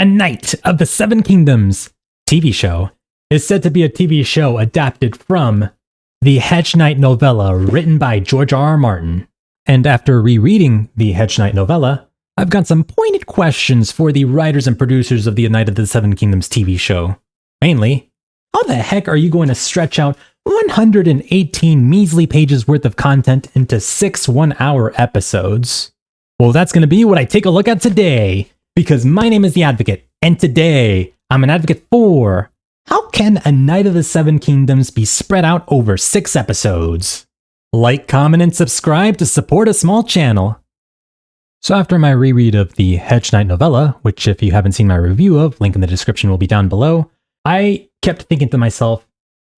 A Knight of the Seven Kingdoms TV show is said to be a TV show adapted from the Hedge Knight novella written by George R.R. Martin. And after rereading the Hedge Knight novella, I've got some pointed questions for the writers and producers of the Knight of the Seven Kingdoms TV show. Mainly, how the heck are you going to stretch out 118 measly pages worth of content into 6 one-hour episodes? Well, that's going to be what I take a look at today, because my name is The Advocate, and today I'm an advocate for how can A Knight of the Seven Kingdoms be spread out over 6 episodes? Like, comment, and subscribe to support a small channel. So after my reread of the Hedge Knight novella, which if you haven't seen my review of, link in the description will be down below, I kept thinking to myself,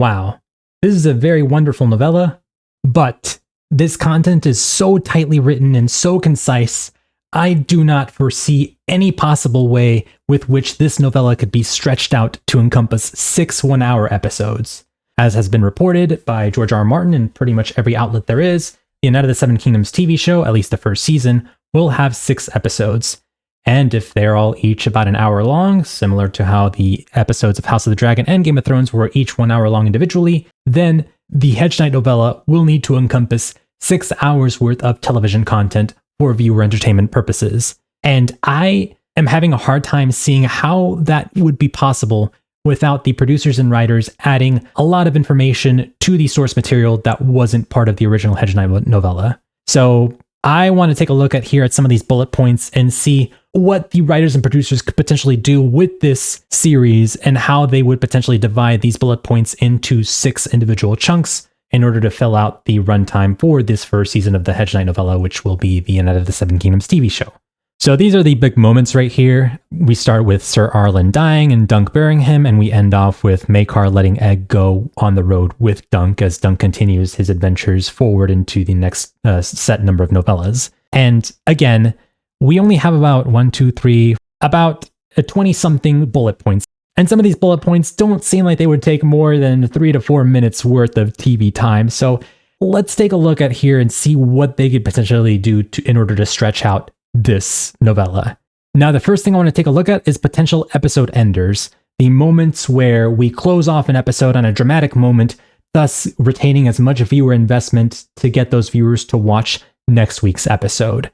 wow, this is a very wonderful novella, but this content is so tightly written and so concise, I do not foresee any possible way with which this novella could be stretched out to encompass 6 one-hour episodes. As has been reported by George R.R. Martin in pretty much every outlet there is, the Knight of the Seven Kingdoms TV show, at least the first season, will have 6 episodes. And if they're all each about an hour long, similar to how the episodes of House of the Dragon and Game of Thrones were each 1 hour long individually, then the Hedge Knight novella will need to encompass 6 hours worth of television content for viewer entertainment purposes. And I am having a hard time seeing how that would be possible without the producers and writers adding a lot of information to the source material that wasn't part of the original Hedge Knight novella. So I want to take a look at some of these bullet points and see what the writers and producers could potentially do with this series and how they would potentially divide these bullet points into 6 individual chunks in order to fill out the runtime for this first season of the Hedge Knight novella, which will be the Knight of the Seven Kingdoms TV show. So these are the big moments right here. We start with Sir Arlen dying and Dunk burying him, and we end off with Maekar letting Egg go on the road with Dunk as Dunk continues his adventures forward into the next set number of novellas. And again, we only have about 20-something bullet points. And some of these bullet points don't seem like they would take more than 3 to 4 minutes worth of TV time. So let's take a look at here and see what they could potentially do in order to stretch out this novella. Now, the first thing I want to take a look at is potential episode enders, the moments where we close off an episode on a dramatic moment, thus retaining as much viewer investment to get those viewers to watch next week's episode.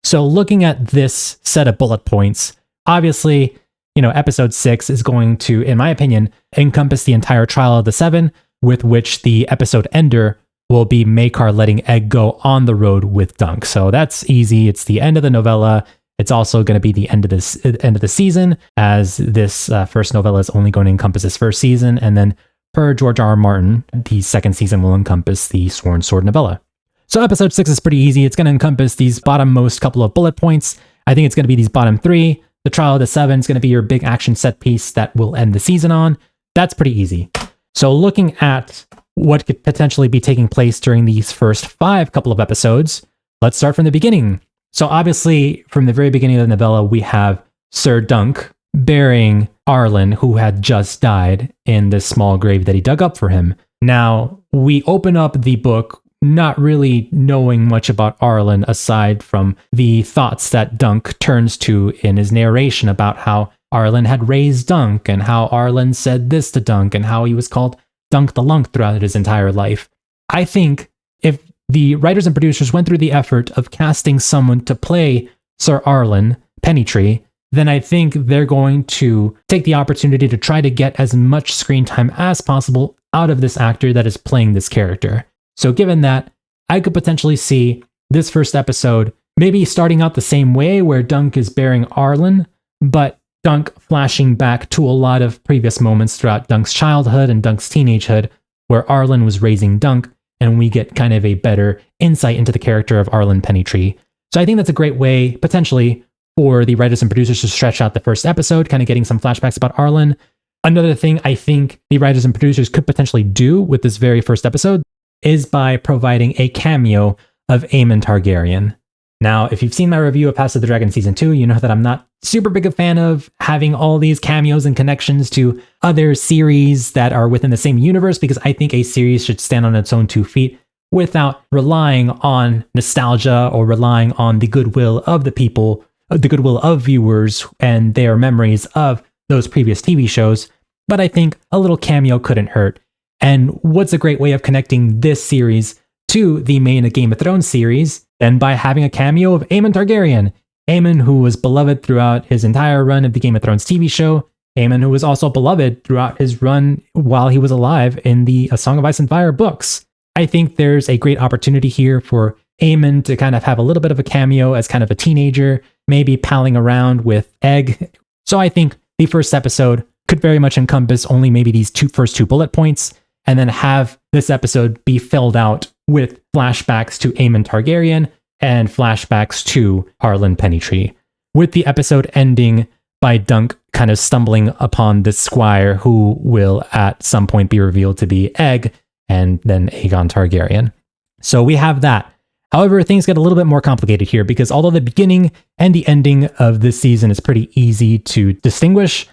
So looking at this set of bullet points, obviously, episode 6 is going to, in my opinion, encompass the entire Trial of the Seven, with which the episode ender will be Maekar letting Egg go on the road with Dunk. So that's easy. It's the end of the novella. It's also going to be the end of the season, as this first novella is only going to encompass this first season. And then per George R.R. Martin, the second season will encompass the Sworn Sword novella. So episode 6 is pretty easy. It's going to encompass these bottom-most couple of bullet points. I think it's going to be these bottom 3. The Trial of the Seven is going to be your big action set piece that will end the season on. That's pretty easy. So looking at what could potentially be taking place during these first 5 couple of episodes, let's start from the beginning. So obviously, from the very beginning of the novella, we have Sir Dunk burying Arlen, who had just died, in this small grave that he dug up for him. Now, we open up the book not really knowing much about Arlen aside from the thoughts that Dunk turns to in his narration about how Arlen had raised Dunk and how Arlen said this to Dunk and how he was called Dunk the Lunk throughout his entire life. I think if the writers and producers went through the effort of casting someone to play Sir Arlen Pennytree, then I think they're going to take the opportunity to try to get as much screen time as possible out of this actor that is playing this character. So given that, I could potentially see this first episode maybe starting out the same way where Dunk is burying Arlen, but Dunk flashing back to a lot of previous moments throughout Dunk's childhood and Dunk's teenagehood where Arlen was raising Dunk, and we get kind of a better insight into the character of Arlen Pennytree. So I think that's a great way, potentially, for the writers and producers to stretch out the first episode, kind of getting some flashbacks about Arlen. Another thing I think the writers and producers could potentially do with this very first episode is by providing a cameo of Aemon Targaryen. Now, if you've seen my review of House of the Dragon Season 2, you know that I'm not super big a fan of having all these cameos and connections to other series that are within the same universe, because I think a series should stand on its own 2 feet without relying on nostalgia or relying on the goodwill of the people the goodwill of viewers and their memories of those previous TV shows. But I think a little cameo couldn't hurt. And what's a great way of connecting this series to the main Game of Thrones series than by having a cameo of Aemon Targaryen? Aemon, who was beloved throughout his entire run of the Game of Thrones TV show. Aemon, who was also beloved throughout his run while he was alive in the A Song of Ice and Fire books. I think there's a great opportunity here for Aemon to kind of have a little bit of a cameo as kind of a teenager, maybe palling around with Egg. So I think the first episode could very much encompass only maybe these first two bullet points, and then have this episode be filled out with flashbacks to Aemon Targaryen and flashbacks to Harlan Pennytree, with the episode ending by Dunk kind of stumbling upon this squire who will at some point be revealed to be Egg and then Aegon Targaryen. So we have that. However, things get a little bit more complicated here because although the beginning and the ending of this season is pretty easy to distinguish,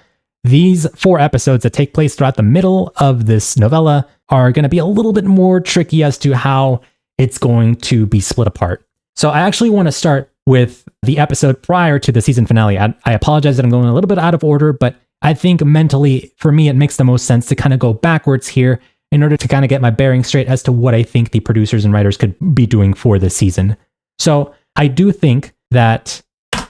these 4 episodes that take place throughout the middle of this novella are going to be a little bit more tricky as to how it's going to be split apart. So I actually want to start with the episode prior to the season finale. I apologize that I'm going a little bit out of order, but I think mentally, for me, it makes the most sense to kind of go backwards here in order to kind of get my bearings straight as to what I think the producers and writers could be doing for this season. So I do think that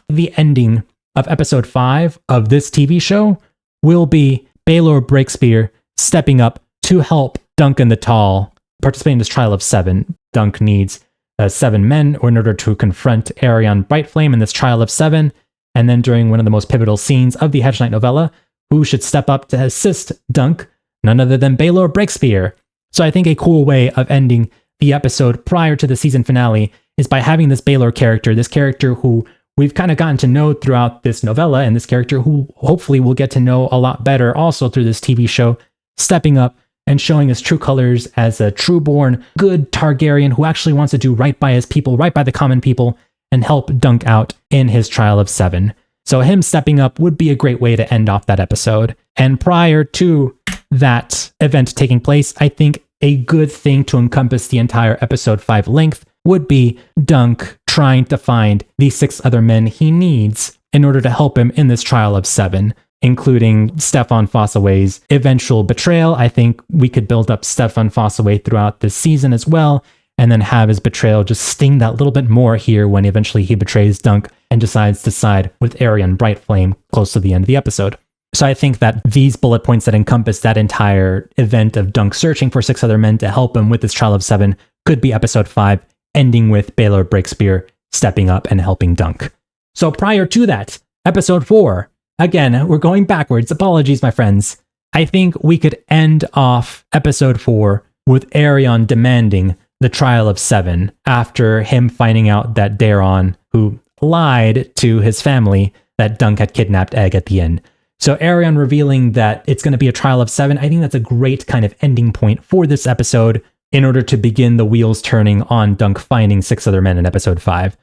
the ending of episode 5 of this TV show will be Baelor Breakspear stepping up to help Duncan the Tall participate in this trial of 7. Dunk needs 7 men in order to confront Aerion Brightflame in this trial of 7. And then during one of the most pivotal scenes of the Hedge Knight novella, who should step up to assist Dunk? None other than Baelor Breakspear. So I think a cool way of ending the episode prior to the season finale is by having this Baelor character, this character who we've kind of gotten to know throughout this novella, and this character who hopefully we'll get to know a lot better also through this TV show, stepping up and showing his true colors as a true-born, good Targaryen who actually wants to do right by his people, right by the common people, and help Dunk out in his trial of 7. So him stepping up would be a great way to end off that episode. And prior to that event taking place, I think a good thing to encompass the entire episode 5 length would be Dunk trying to find the 6 other men he needs in order to help him in this trial of 7, including Stefan Fossaway's eventual betrayal. I think we could build up Stefan Fossaway throughout this season as well, and then have his betrayal just sting that little bit more here when eventually he betrays Dunk and decides to side with Aerion Brightflame close to the end of the episode. So I think that these bullet points that encompass that entire event of Dunk searching for 6 other men to help him with this trial of 7 could be episode 5, ending with Baelor Breakspear stepping up and helping Dunk. So prior to that, episode 4, again, we're going backwards. Apologies, my friends. I think we could end off episode 4 with Aerion demanding the trial of 7 after him finding out that Daeron, who lied to his family, that Dunk had kidnapped Egg at the end. So Aerion revealing that it's going to be a trial of 7, I think that's a great kind of ending point for this episode in order to begin the wheels turning on Dunk finding 6 other men in episode 5.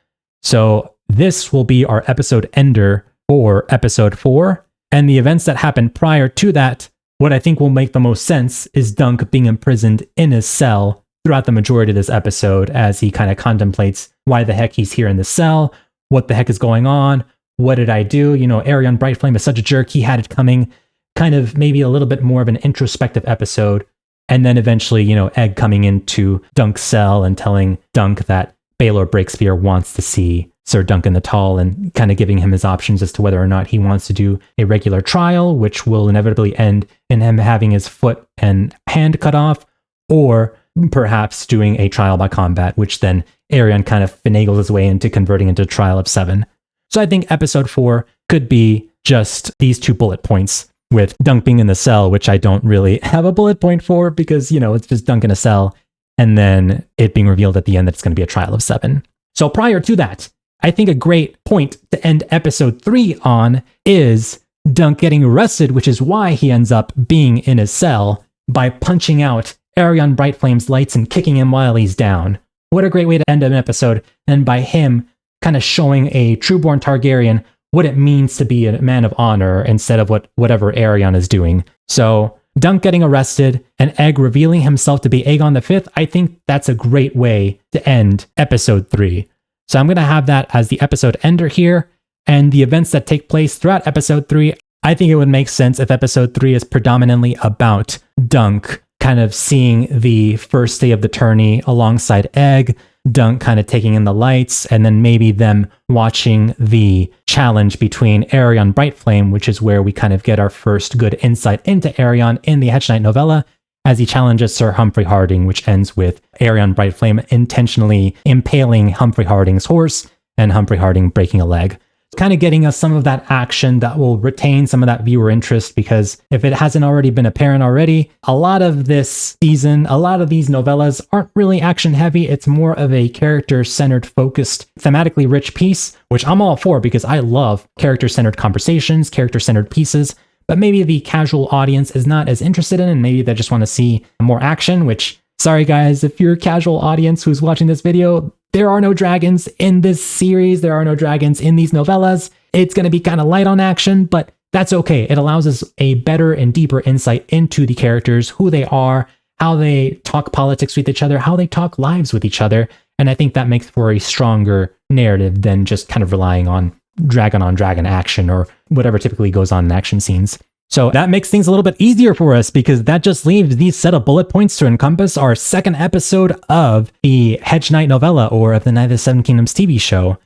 So this will be our episode ender for episode 4. And the events that happen prior to that, what I think will make the most sense is Dunk being imprisoned in his cell throughout the majority of this episode as he kind of contemplates why the heck he's here in the cell, what the heck is going on, what did I do? You know, Aerion Brightflame is such a jerk, he had it coming. Kind of maybe a little bit more of an introspective episode. And then eventually, you know, Egg coming into Dunk's cell and telling Dunk that Baelor Breakspear wants to see Sir Duncan the Tall and kind of giving him his options as to whether or not he wants to do a regular trial, which will inevitably end in him having his foot and hand cut off, or perhaps doing a trial by combat, which then Aerion kind of finagles his way into converting into a trial of 7. So I think episode 4 could be just these 2 bullet points with Dunk being in the cell, which I don't really have a bullet point for because, you know, it's just Dunk in a cell, and then it being revealed at the end that it's going to be a trial of 7. So prior to that, I think a great point to end episode 3 on is Dunk getting arrested, which is why he ends up being in his cell by punching out Aerion Brightflame's lights and kicking him while he's down. What a great way to end an episode, and by him kind of showing a true-born Targaryen what it means to be a man of honor instead of whatever Aerion is doing. So Dunk getting arrested and Egg revealing himself to be Aegon V, I think that's a great way to end episode 3. So I'm going to have that as the episode ender here. and the events that take place throughout episode 3, I think it would make sense if episode 3 is predominantly about Dunk kind of seeing the first day of the tourney alongside Egg, Dunk kind of taking in the lights, and then maybe them watching the challenge between Arion Brightflame, which is where we kind of get our first good insight into Arion in the Hedge Knight novella, as he challenges Sir Humphrey Harding, which ends with Arion Brightflame intentionally impaling Humphrey Harding's horse and Humphrey Harding breaking a leg. Kind of getting us some of that action that will retain some of that viewer interest, because if it hasn't already been apparent already, a lot of this season, a lot of these novellas aren't really action heavy. It's more of a character-centered, focused, thematically rich piece, which I'm all for because I love character-centered conversations, character-centered pieces, but maybe the casual audience is not as interested in, and maybe they just want to see more action, which, sorry guys, if you're a casual audience who's watching this video, there are no dragons in this series. There are no dragons in these novellas. It's going to be kind of light on action, but that's okay. It allows us a better and deeper insight into the characters, who they are, how they talk politics with each other, how they talk lives with each other. And I think that makes for a stronger narrative than just kind of relying on dragon action or whatever typically goes on in action scenes. So that makes things a little bit easier for us, because that just leaves these set of bullet points to encompass our second episode of the Hedge Knight novella, or of the Knight of the Seven Kingdoms TV show.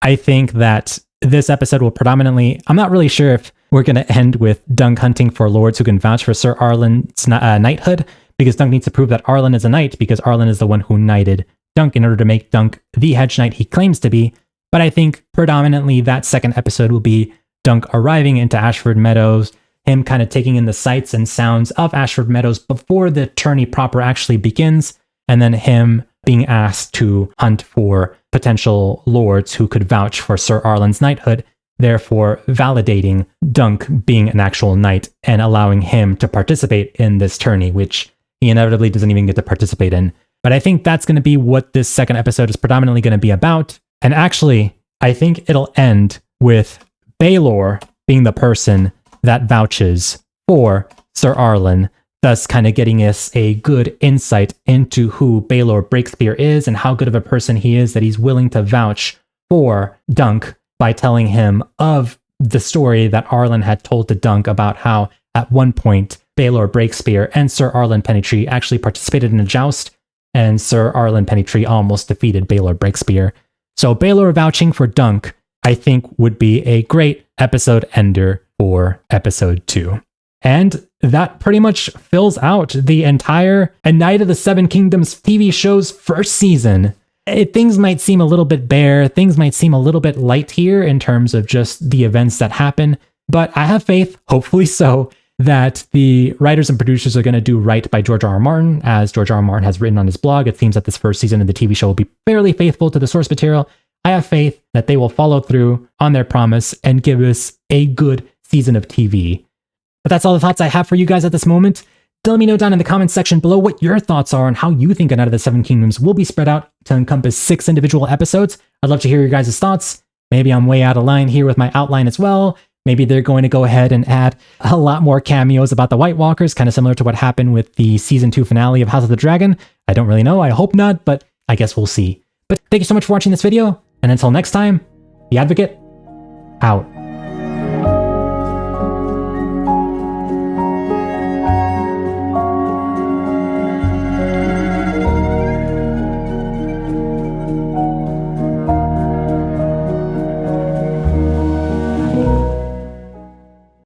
I think that this episode will predominantly, I'm not really sure if we're going to end with Dunk hunting for lords who can vouch for Sir Arlen's knighthood, because Dunk needs to prove that Arlen is a knight, because Arlen is the one who knighted Dunk in order to make Dunk the Hedge Knight he claims to be. But I think predominantly that second episode will be Dunk arriving into Ashford Meadows, him kind of taking in the sights and sounds of Ashford Meadows before the tourney proper actually begins, and then him being asked to hunt for potential lords who could vouch for Sir Arlen's knighthood, therefore validating Dunk being an actual knight and allowing him to participate in this tourney, which he inevitably doesn't even get to participate in. But I think that's going to be what this second episode is predominantly going to be about. And actually, I think it'll end with Baelor being the person that vouches for Sir Arlen, thus kind of getting us a good insight into who Baelor Breakspear is and how good of a person he is, that he's willing to vouch for Dunk by telling him of the story that Arlen had told to Dunk about how at one point Baelor Breakspear and Sir Arlen Pennytree actually participated in a joust, and Sir Arlen Pennytree almost defeated Baelor Breakspear. So Baelor vouching for Dunk, I think, would be a great episode ender for episode 2. And that pretty much fills out the entire A Knight of the Seven Kingdoms TV show's first season. Things might seem a little bit bare, things might seem a little bit light here in terms of just the events that happen, but I have faith, hopefully so, that the writers and producers are going to do right by George R.R. Martin. As George R.R. Martin has written on his blog, it seems that this first season of the TV show will be fairly faithful to the source material. I have faith that they will follow through on their promise and give us a good season of TV. But that's all the thoughts I have for you guys at this moment. Let me know down in the comments section below what your thoughts are on how you think A Knight of the Seven Kingdoms will be spread out to encompass 6 individual episodes. I'd love to hear your guys' thoughts. Maybe I'm way out of line here with my outline as well. Maybe they're going to go ahead and add a lot more cameos about the White Walkers, kind of similar to what happened with the season 2 finale of House of the Dragon. I don't really know. I hope not, but I guess we'll see. But thank you so much for watching this video, and until next time, the Advocate, out.